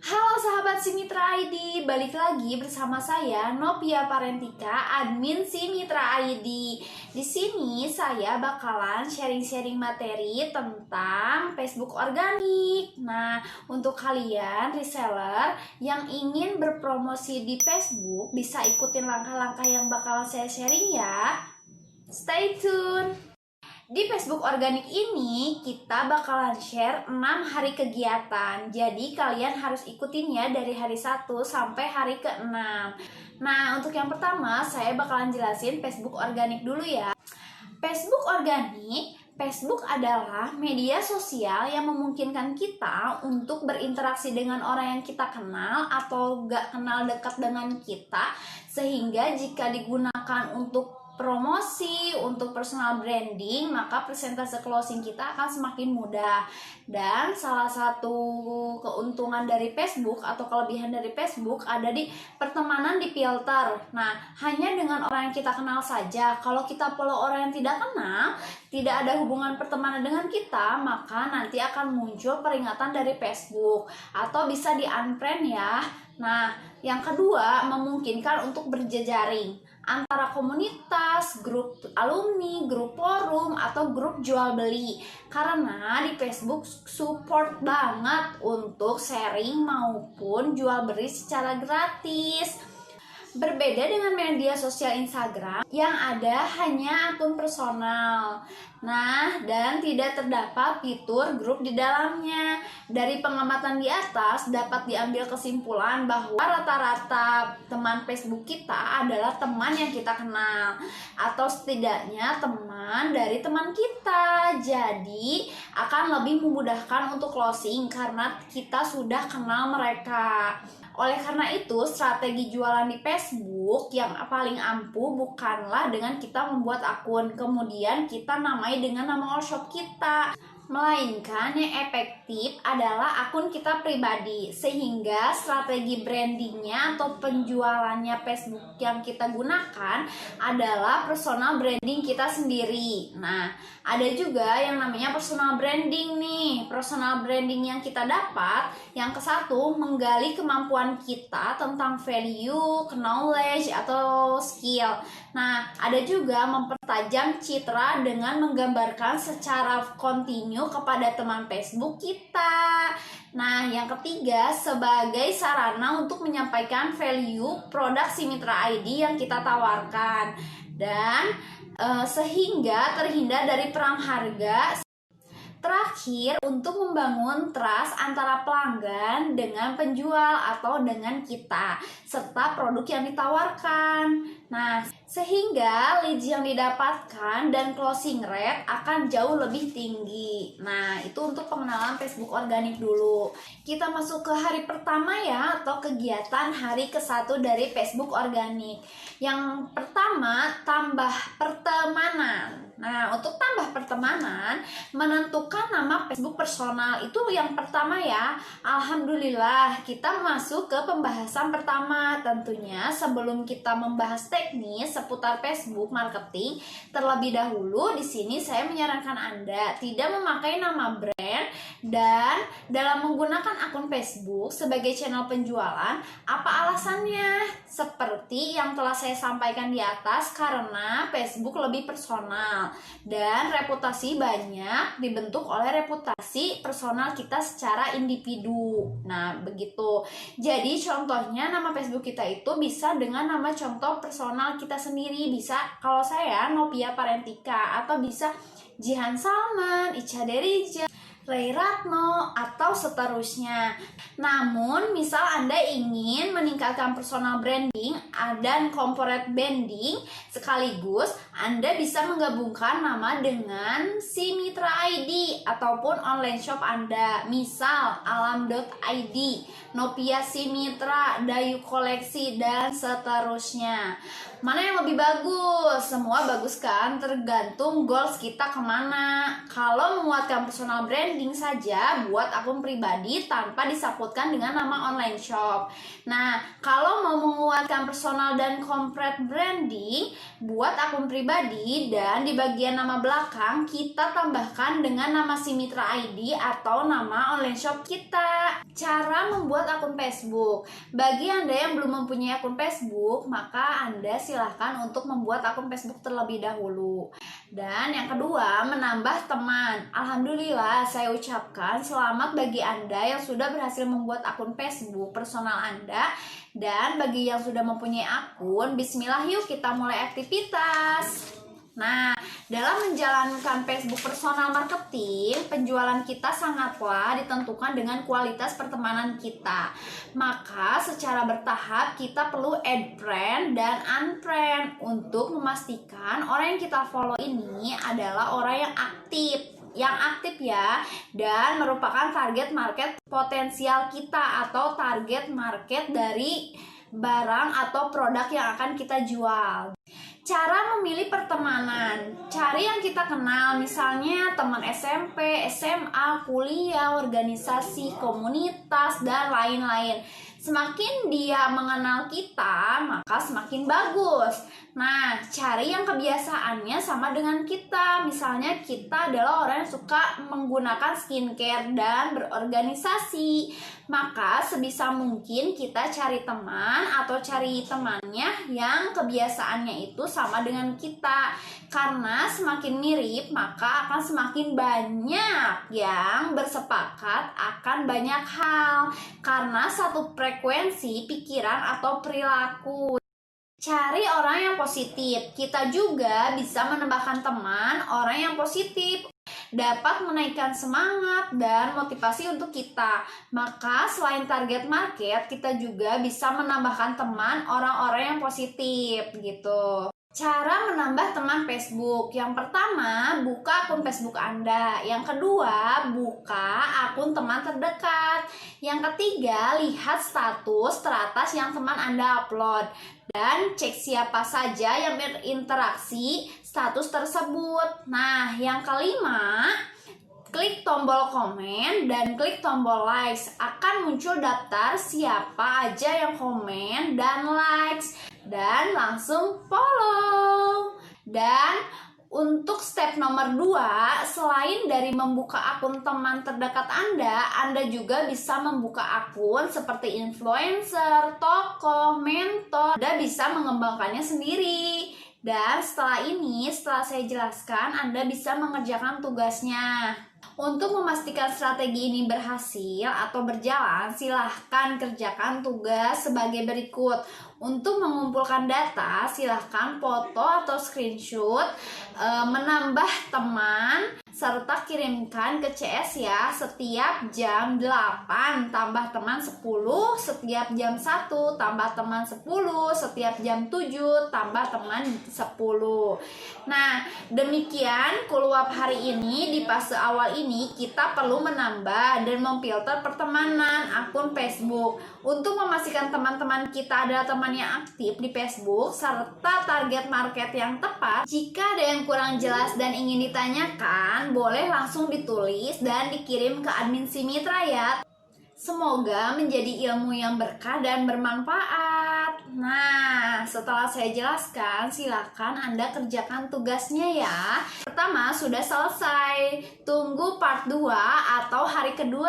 Halo sahabat Simitra ID, balik lagi bersama saya Nopia Parentika, admin Simitra ID. Di sini saya bakalan sharing-sharing materi tentang Facebook organik. Nah, untuk kalian reseller yang ingin berpromosi di Facebook, bisa ikutin langkah-langkah yang bakalan saya sharing ya. Stay tune. Di Facebook organik ini kita bakalan share 6 hari kegiatan. Jadi kalian harus ikutin ya dari hari 1 sampai hari ke-6. Nah, untuk yang pertama saya bakalan jelasin Facebook organik dulu ya. Facebook organik, Facebook adalah media sosial yang memungkinkan kita untuk berinteraksi dengan orang yang kita kenal atau gak kenal dekat dengan kita, sehingga jika digunakan untuk promosi, untuk personal branding, maka persentase closing kita akan semakin mudah. Dan salah satu keuntungan dari Facebook atau kelebihan dari Facebook ada di pertemanan di filter. Nah, hanya dengan orang yang kita kenal saja. Kalau kita follow orang yang tidak kenal, tidak ada hubungan pertemanan dengan kita, maka nanti akan muncul peringatan dari Facebook atau bisa di-unfriend ya. Nah, yang kedua memungkinkan untuk berjejaring antara komunitas, grup alumni, grup forum, atau grup jual beli. Karena di Facebook support banget untuk sharing maupun jual beli secara gratis. Berbeda dengan media sosial Instagram yang ada hanya akun personal. Nah, dan tidak terdapat fitur grup di dalamnya. Dari pengamatan di atas dapat diambil kesimpulan bahwa rata-rata teman Facebook kita adalah teman yang kita kenal, atau setidaknya teman dari teman kita. Jadi akan lebih memudahkan untuk closing karena kita sudah kenal mereka. Oleh karena itu, strategi jualan di Facebook yang paling ampuh bukanlah dengan kita membuat akun, kemudian kita namai dengan nama all shop kita, melainkan yang efektif adalah akun kita pribadi, sehingga strategi brandingnya atau penjualannya Facebook yang kita gunakan adalah personal branding kita sendiri. Nah, ada juga yang namanya personal branding nih. Personal branding yang kita dapat, yang ke-1 menggali kemampuan kita tentang value, knowledge, atau skill. Nah, ada juga mempertajam citra dengan menggambarkan secara kontinu kepada teman Facebook kita. Nah, yang ketiga sebagai sarana untuk menyampaikan value produk Simitra ID yang kita tawarkan. Dan sehingga terhindar dari perang harga. Terakhir, untuk membangun trust antara pelanggan dengan penjual atau dengan kita, serta produk yang ditawarkan. Nah, sehingga leads yang didapatkan dan closing rate akan jauh lebih tinggi. Nah, itu untuk pengenalan Facebook organik dulu. Kita masuk ke hari pertama ya, atau kegiatan hari ke-1 dari Facebook organik. Yang pertama, tambah pertemanan. Nah, untuk tambah pertemanan, menentukan nama Facebook personal itu yang pertama ya. Alhamdulillah, kita masuk ke pembahasan pertama. Tentunya sebelum kita membahas teknis seputar Facebook marketing, terlebih dahulu di sini saya menyarankan Anda tidak memakai nama brand dan dalam menggunakan akun Facebook sebagai channel penjualan. Apa alasannya? Seperti yang telah saya sampaikan di atas, karena Facebook lebih personal dan reputasi banyak dibentuk oleh reputasi personal kita secara individu. Nah, begitu. Jadi contohnya nama Facebook kita itu bisa dengan nama contoh personal kita sendiri. Bisa kalau saya Nopia Parentika, atau bisa Jihan Salman, Ica Derija, Ray Ratno, atau seterusnya. Namun, misal Anda ingin meningkatkan personal branding dan corporate branding sekaligus, Anda bisa menggabungkan nama dengan Simitra ID ataupun online shop Anda. Misal alam.id, Nopia Simitra, Dayu Koleksi, dan seterusnya. Mana yang lebih bagus? Semua bagus kan? Tergantung goals kita kemana. Kalau menguatkan personal branding branding saja buat akun pribadi tanpa disangkutkan dengan nama online shop. Nah, kalau mau menguatkan personal dan corporate branding, buat akun pribadi dan di bagian nama belakang kita tambahkan dengan nama si mitra ID atau nama online shop kita. Cara membuat akun Facebook. Bagi Anda yang belum mempunyai akun Facebook, maka Anda silahkan untuk membuat akun Facebook terlebih dahulu. Dan yang kedua, menambah teman. Alhamdulillah, saya ucapkan selamat bagi Anda yang sudah berhasil membuat akun Facebook personal Anda. Dan bagi yang sudah mempunyai akun, bismillah yuk kita mulai aktivitas. Nah, dalam menjalankan Facebook personal marketing, penjualan kita sangatlah ditentukan dengan kualitas pertemanan kita. Maka secara bertahap kita perlu add friend dan unfriend untuk memastikan orang yang kita follow ini adalah orang yang aktif ya, dan merupakan target market potensial kita atau target market dari barang atau produk yang akan kita jual. Cara memilih pertemanan, cari yang kita kenal, misalnya teman SMP, SMA, kuliah, organisasi, komunitas, dan lain-lain. Semakin dia mengenal kita, maka semakin bagus. Nah, cari yang kebiasaannya sama dengan kita. Misalnya kita adalah orang yang suka menggunakan skincare dan berorganisasi. Maka sebisa mungkin kita cari teman atau cari temannya yang kebiasaannya itu sama dengan kita. Karena semakin mirip, maka akan semakin banyak yang bersepakat akan banyak hal. Karena satu frekuensi pikiran atau perilaku. Cari orang yang positif. Kita juga bisa menambahkan teman orang yang positif, dapat menaikkan semangat dan motivasi untuk kita. Maka selain target market, kita juga bisa menambahkan teman orang-orang yang positif gitu. Cara menambah teman Facebook. Yang pertama, buka akun Facebook Anda. Yang kedua, buka akun teman terdekat. Yang ketiga, lihat status teratas yang teman Anda upload. Dan cek siapa saja yang berinteraksi status tersebut. Nah, yang kelima, klik tombol komen dan klik tombol likes. Akan muncul daftar siapa aja yang komen dan likes. Dan langsung follow. Dan untuk step nomor 2, selain dari membuka akun teman terdekat Anda juga bisa membuka akun seperti influencer, tokoh, mentor. Anda bisa mengembangkannya sendiri. Dan setelah saya jelaskan, Anda bisa mengerjakan tugasnya. Untuk memastikan strategi ini berhasil atau berjalan, silahkan kerjakan tugas sebagai berikut. Untuk mengumpulkan data, silahkan foto atau screenshot, menambah teman, serta kirimkan ke CS ya. Setiap jam 8 tambah teman 10, setiap jam 1 tambah teman 10, setiap jam 7 tambah teman 10. Nah, demikian Kuluap hari ini. Di fase awal ini kita perlu menambah dan memfilter pertemanan akun Facebook untuk memastikan teman-teman kita adalah teman yang aktif di Facebook serta target market yang tepat. Jika ada yang kurang jelas dan ingin ditanyakan, boleh langsung ditulis dan dikirim ke admin si Mitra ya. Semoga menjadi ilmu yang berkah dan bermanfaat. Nah, setelah saya jelaskan, silakan Anda kerjakan tugasnya ya. Pertama, sudah selesai. Tunggu part 2 atau hari kedua